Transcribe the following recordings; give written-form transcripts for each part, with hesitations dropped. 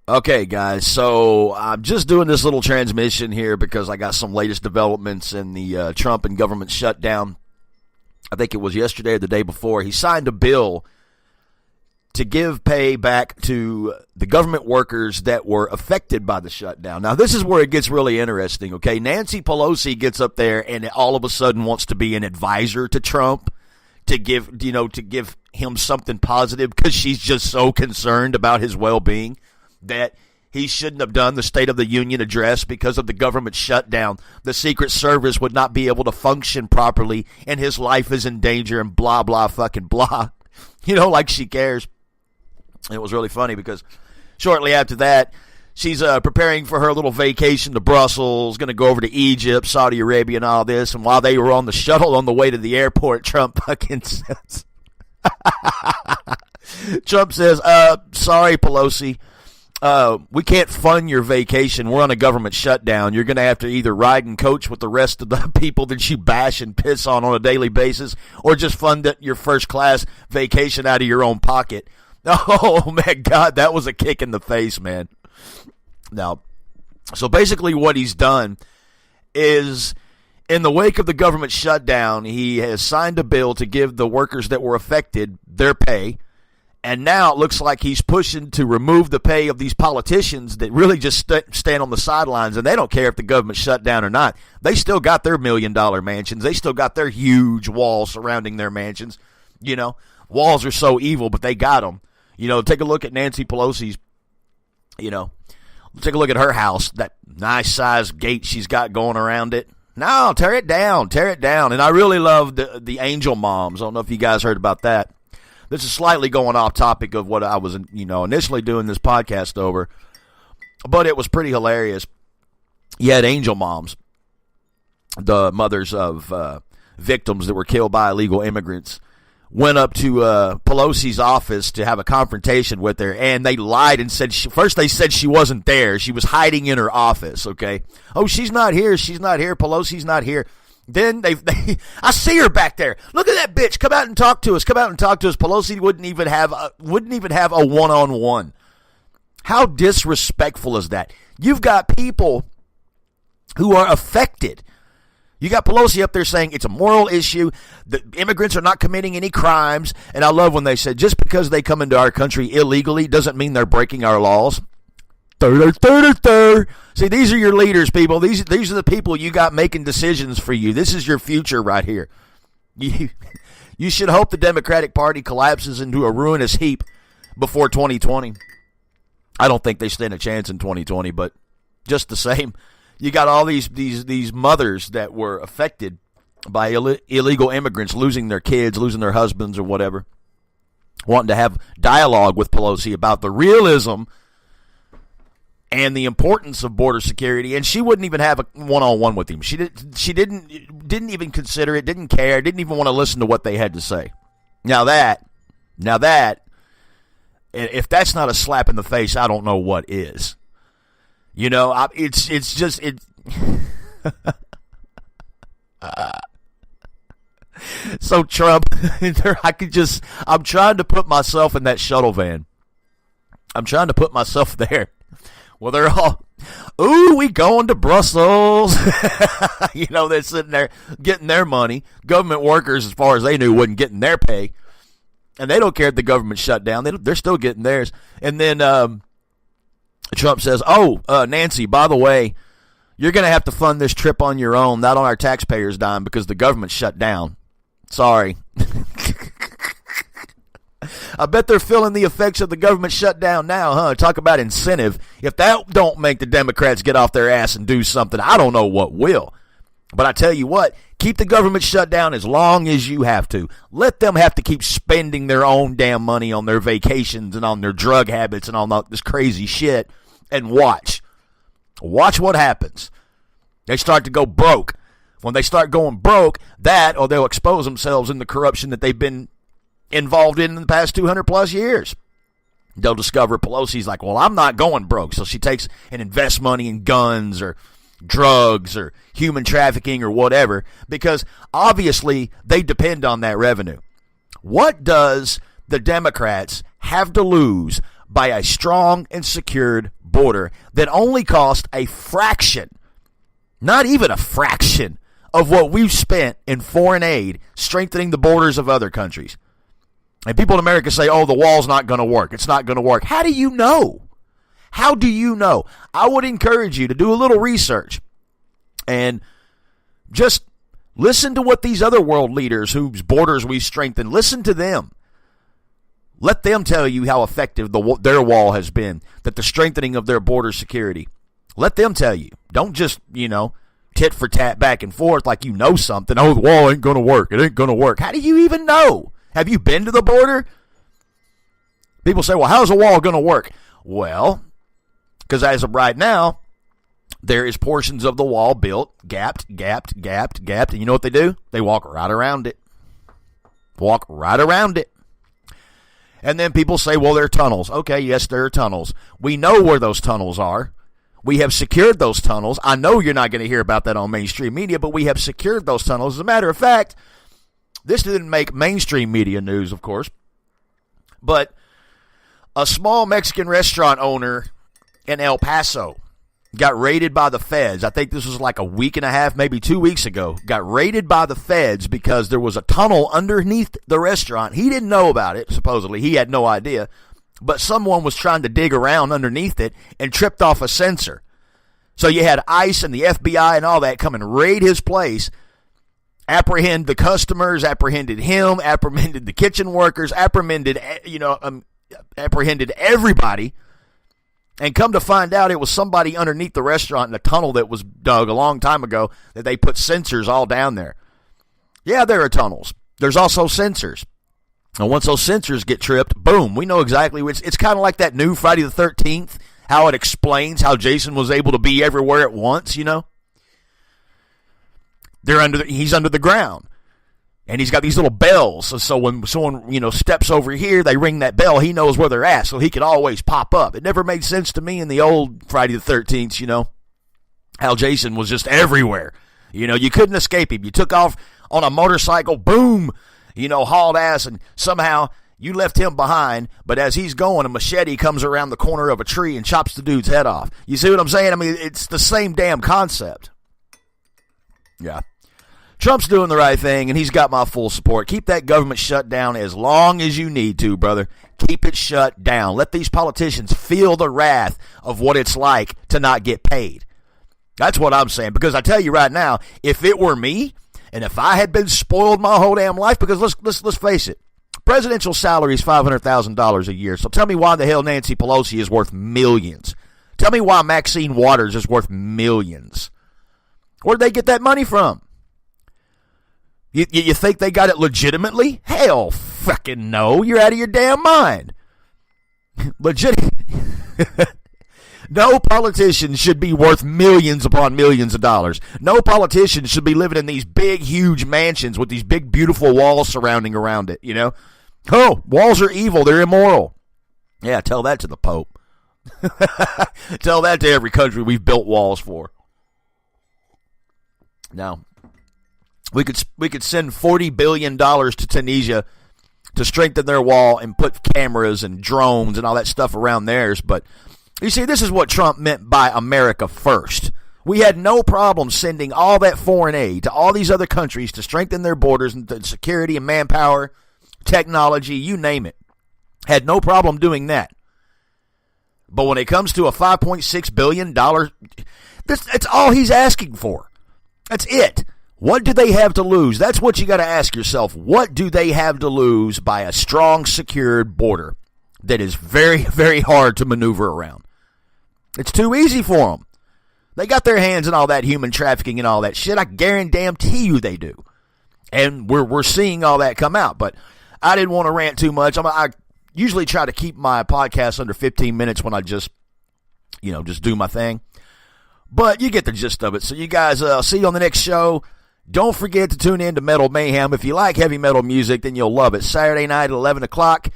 Okay, guys, so I'm just doing this little transmission here because I got some latest developments in the Trump and government shutdown. I think it was yesterday or the day before. He signed a bill to give pay back to the government workers that were affected by the shutdown. Now, this is where it gets really interesting, okay? Nancy Pelosi gets up there and all of a sudden wants to be an advisor to Trump to give him something positive because she's just so concerned about his well-being that he shouldn't have done the State of the Union address because of the government shutdown. The Secret Service would not be able to function properly, and his life is in danger, and blah, blah, fucking blah. Like she cares. It was really funny because shortly after that, she's preparing for her little vacation to Brussels, going to go over to Egypt, Saudi Arabia, and all this. And while they were on the shuttle on the way to the airport, Trump fucking says, sorry, Pelosi. We can't fund your vacation. We're on a government shutdown. You're going to have to either ride and coach with the rest of the people that you bash and piss on a daily basis, or just fund your first class vacation out of your own pocket. Oh, man, God, that was a kick in the face, man. Now, so basically what he's done is, in the wake of the government shutdown, he has signed a bill to give the workers that were affected their pay. And now it looks like he's pushing to remove the pay of these politicians that really just stand on the sidelines, and they don't care if the government shut down or not. They still got their $1 million mansions. They still got their huge walls surrounding their mansions. Walls are so evil, but they got them. Take a look at Nancy Pelosi's, take a look at her house, that nice size gate she's got going around it. No, tear it down. And I really love the angel moms. I don't know if you guys heard about that. This is slightly going off topic of what I was, initially doing this podcast over, but it was pretty hilarious. You had angel moms, the mothers of victims that were killed by illegal immigrants, went up to Pelosi's office to have a confrontation with her, and they lied and said, first they said she wasn't there. She was hiding in her office, okay? Oh, she's not here. Pelosi's not here. Then I see her back there. Look at that bitch. Come out and talk to us. Pelosi wouldn't even have a one-on-one. How disrespectful is that? You've got people who are affected. You got Pelosi up there saying it's a moral issue. The immigrants are not committing any crimes. And I love when they said just because they come into our country illegally doesn't mean they're breaking our laws. See, these are your leaders, people. These are the people you got making decisions for you. This is your future right here. You should hope the Democratic Party collapses into a ruinous heap before 2020. I don't think they stand a chance in 2020, but just the same, you got all these mothers that were affected by illegal immigrants losing their kids, losing their husbands or whatever, wanting to have dialogue with Pelosi about the realism and the importance of border security, and she wouldn't even have a one-on-one with him. She didn't even consider it, didn't care, didn't even want to listen to what they had to say. Now that, if that's not a slap in the face, I don't know what is. It's just. So Trump, I'm trying to put myself in that shuttle van. I'm trying to put myself there. Well, they're all, ooh, we going to Brussels. They're sitting there getting their money. Government workers, as far as they knew, wasn't getting their pay. And they don't care if the government shut down. They're still getting theirs. And then Trump says, Nancy, by the way, you're going to have to fund this trip on your own, not on our taxpayers' dime, because the government shut down. Sorry. I bet they're feeling the effects of the government shutdown now, huh? Talk about incentive. If that don't make the Democrats get off their ass and do something, I don't know what will. But I tell you what, keep the government shut down as long as you have to. Let them have to keep spending their own damn money on their vacations and on their drug habits and on this crazy shit, and watch. Watch what happens. They start to go broke. When they start going broke, or they'll expose themselves in the corruption that they've been involved in the past 200 plus years. They'll discover Pelosi's like, well, I'm not going broke. So she takes and invests money in guns or drugs or human trafficking or whatever, because obviously they depend on that revenue. What does the Democrats have to lose by a strong and secured border that only cost a fraction, not even a fraction, of what we've spent in foreign aid strengthening the borders of other countries. And people in America say, oh, the wall's not going to work. It's not going to work. How do you know? How do you know? I would encourage you to do a little research and just listen to what these other world leaders whose borders we strengthened, listen to them. Let them tell you how effective their wall has been, that the strengthening of their border security. Let them tell you. Don't just, tit for tat back and forth like you know something. Oh, the wall ain't going to work. It ain't going to work. How do you even know? Have you been to the border? People say, well, how's a wall going to work? Well, because as of right now, there is portions of the wall built, gapped, and you know what they do? They walk right around it. Walk right around it. And then people say, well, there are tunnels. Okay, yes, there are tunnels. We know where those tunnels are. We have secured those tunnels. I know you're not going to hear about that on mainstream media, but we have secured those tunnels. As a matter of fact, this didn't make mainstream media news, of course, but a small Mexican restaurant owner in El Paso got raided by the feds. I think this was like a week and a half, maybe 2 weeks ago. Got raided by the feds because there was a tunnel underneath the restaurant. He didn't know about it, supposedly. He had no idea. But someone was trying to dig around underneath it and tripped off a sensor. So you had ICE and the FBI and all that come and raid his place, apprehend the customers, apprehended him, apprehended the kitchen workers, apprehended everybody. And come to find out, it was somebody underneath the restaurant in a tunnel that was dug a long time ago that they put sensors all down there. Yeah, there are tunnels. There's also sensors. And once those sensors get tripped, boom, we know exactly which. It's kind of like that new Friday the 13th, how it explains how Jason was able to be everywhere at once, He's under the ground. And he's got these little bells. So when someone, steps over here, they ring that bell. He knows where they're at, so he can always pop up. It never made sense to me in the old Friday the 13th, how Jason was just everywhere. You couldn't escape him. You took off on a motorcycle, boom, hauled ass, and somehow you left him behind. But as he's going, a machete comes around the corner of a tree and chops the dude's head off. You see what I'm saying? I mean, it's the same damn concept. Yeah. Trump's doing the right thing, and he's got my full support. Keep that government shut down as long as you need to, brother. Keep it shut down. Let these politicians feel the wrath of what it's like to not get paid. That's what I'm saying, because I tell you right now, if it were me, and if I had been spoiled my whole damn life, because let's face it, presidential salary is $500,000 a year, so tell me why the hell Nancy Pelosi is worth millions. Tell me why Maxine Waters is worth millions. Where'd they get that money from? You think they got it legitimately? Hell fucking no. You're out of your damn mind. No politician should be worth millions upon millions of dollars. No politician should be living in these big, huge mansions with these big, beautiful walls surrounding around it, Oh, walls are evil. They're immoral. Yeah, tell that to the Pope. Tell that to every country we've built walls for. Now, we could send $40 billion to Tunisia to strengthen their wall and put cameras and drones and all that stuff around theirs. But you see, this is what Trump meant by America first. We had no problem sending all that foreign aid to all these other countries to strengthen their borders and security and manpower, technology, you name it. Had no problem doing that. But when it comes to a $5.6 billion, that's all he's asking for. That's it. What do they have to lose? That's what you got to ask yourself. What do they have to lose by a strong, secured border that is very, very hard to maneuver around? It's too easy for them. They got their hands in all that human trafficking and all that shit. I guarantee you they do. And we're seeing all that come out. But I didn't want to rant too much. I usually try to keep my podcast under 15 minutes when I just do my thing. But you get the gist of it. So you guys, see you on the next show. Don't forget to tune in to Metal Mayhem. If you like heavy metal music, then you'll love it. Saturday night at 11 o'clock,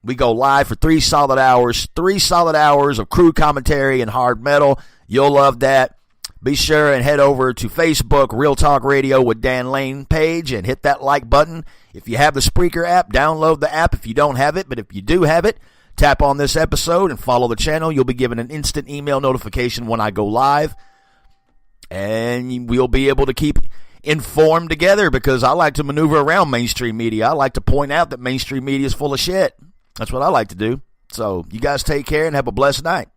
we go live for 3 solid hours. 3 solid hours of crew commentary and hard metal. You'll love that. Be sure and head over to Facebook, Real Talk Radio with Dan Lane page, and hit that like button. If you have the Spreaker app, download the app if you don't have it. But if you do have it, Tap on this episode and follow the channel. You'll be given an instant email notification when I go live. And we'll be able to keep informed together because I like to maneuver around mainstream media. I like to point out that mainstream media is full of shit. That's what I like to do. So you guys take care and have a blessed night.